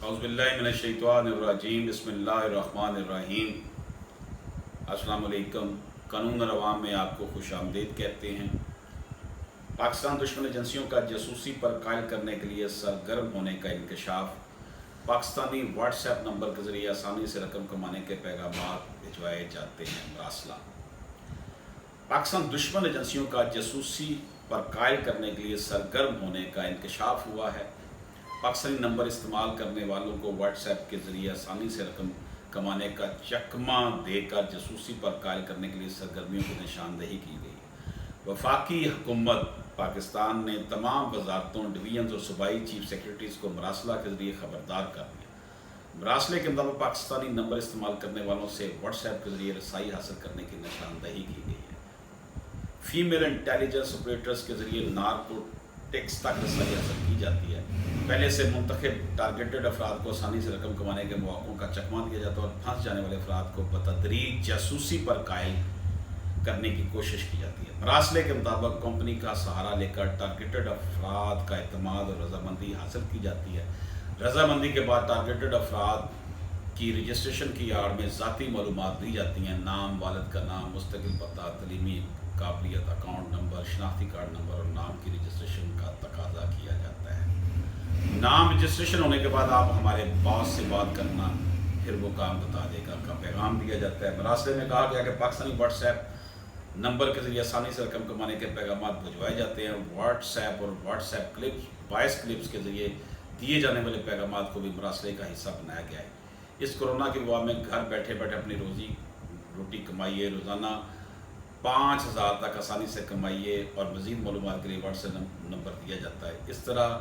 اعوذ باللہ من الشیطان الرجیم بسم اللہ الرحمن الرحیم۔ السلام علیکم۔ قانون اور عوام میں آپ کو خوش آمدید کہتے ہیں۔ پاکستان دشمن ایجنسیوں کا جاسوسی پر قائل کرنے کے لیے سرگرم ہونے کا انکشاف۔ پاکستانی واٹس ایپ نمبر کے ذریعے آسانی سے رقم کمانے کے پیغامات بھجوائے جاتے ہیں۔ مراسلہ: پاکستان دشمن ایجنسیوں کا جاسوسی پر قائل کرنے کے لیے سرگرم ہونے کا انکشاف ہوا ہے۔ پاکستانی نمبر استعمال کرنے والوں کو واٹس ایپ کے ذریعے آسانی سے رقم کمانے کا چکمہ دے کر جاسوسی پر قائل کرنے کے لیے سرگرمیوں کی نشاندہی کی گئی۔ وفاقی حکومت پاکستان نے تمام وزارتوں، ڈویژنز اور صوبائی چیف سیکرٹریز کو مراسلہ کے ذریعے خبردار کر دیا۔ مراسلے کے مطابق پاکستانی نمبر استعمال کرنے والوں سے واٹس ایپ کے ذریعے رسائی حاصل کرنے کی نشاندہی کی گئی ہے۔ فیمیل انٹیلیجنس آپریٹرز کے ذریعے نارکوٹکس تک رسائی حاصل کی جاتی ہے۔ پہلے سے منتخب ٹارگیٹڈ افراد کو آسانی سے رقم کمانے کے مواقعوں کا چکمہ دیا جاتا ہے اور پھنس جانے والے افراد کو بتدریج جاسوسی پر قائل کرنے کی کوشش کی جاتی ہے۔ مراسلے کے مطابق کمپنی کا سہارا لے کر ٹارگیٹڈ افراد کا اعتماد اور رضامندی حاصل کی جاتی ہے۔ رضامندی کے بعد ٹارگیٹڈ افراد کی رجسٹریشن کی آڑ میں ذاتی معلومات دی جاتی ہیں۔ نام، والد کا نام، مستقل پتہ، تعلیمی قابلیت، اکاؤنٹ نمبر، شناختی کارڈ نمبر اور نام کی رجسٹریشن کا تقاضا کیا جاتا ہے۔ نام رجسٹریشن ہونے کے بعد آپ ہمارے باس سے بات کرنا، پھر وہ کام بتا دے گا کا پیغام دیا جاتا ہے۔ مراسلے میں کہا گیا کہ پاکستانی واٹس ایپ نمبر کے ذریعے آسانی سے رقم کمانے کے پیغامات بھجوائے جاتے ہیں۔ واٹس ایپ اور WhatsApp clips, voice clips کے ذریعے دیے جانے والے پیغامات کو بھی مراسلے کا حصہ بنایا گیا ہے۔ اس کورونا کی وبا میں گھر بیٹھے بیٹھے اپنی روٹی کمائیے، روزانہ 5000 تک آسانی سے کمائیے، اور مزید معلومات کے لیے واٹس ایپ نمبر دیا جاتا ہے۔ اس طرح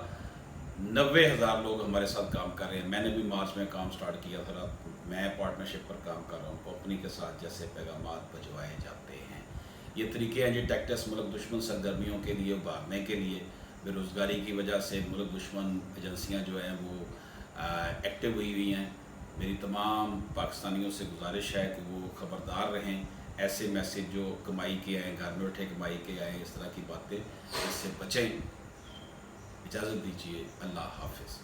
90,000 لوگ ہمارے ساتھ کام کر رہے ہیں۔ میں نے بھی مارچ میں کام سٹارٹ کیا تھا۔ میں پارٹنرشپ پر کام کر رہا ہوں۔ کمپنی کے ساتھ جیسے پیغامات بھجوائے جاتے ہیں، یہ طریقے ہیں ٹیکٹس ملک دشمن سرگرمیوں کے لیے ابھارنے کے لیے۔ بے روزگاری کی وجہ سے ملک دشمن ایجنسیاں جو ہیں وہ ایکٹیو ہوئی ہیں۔ میری تمام پاکستانیوں سے گزارش ہے کہ وہ خبردار رہیں۔ ایسے میسیج جو کمائی کے آئیں، گھر میں بیٹھے کمائی کے آئیں، اس طرح کی باتیں، اس سے بچیں۔ اجازت دیجیے، اللہ حافظ۔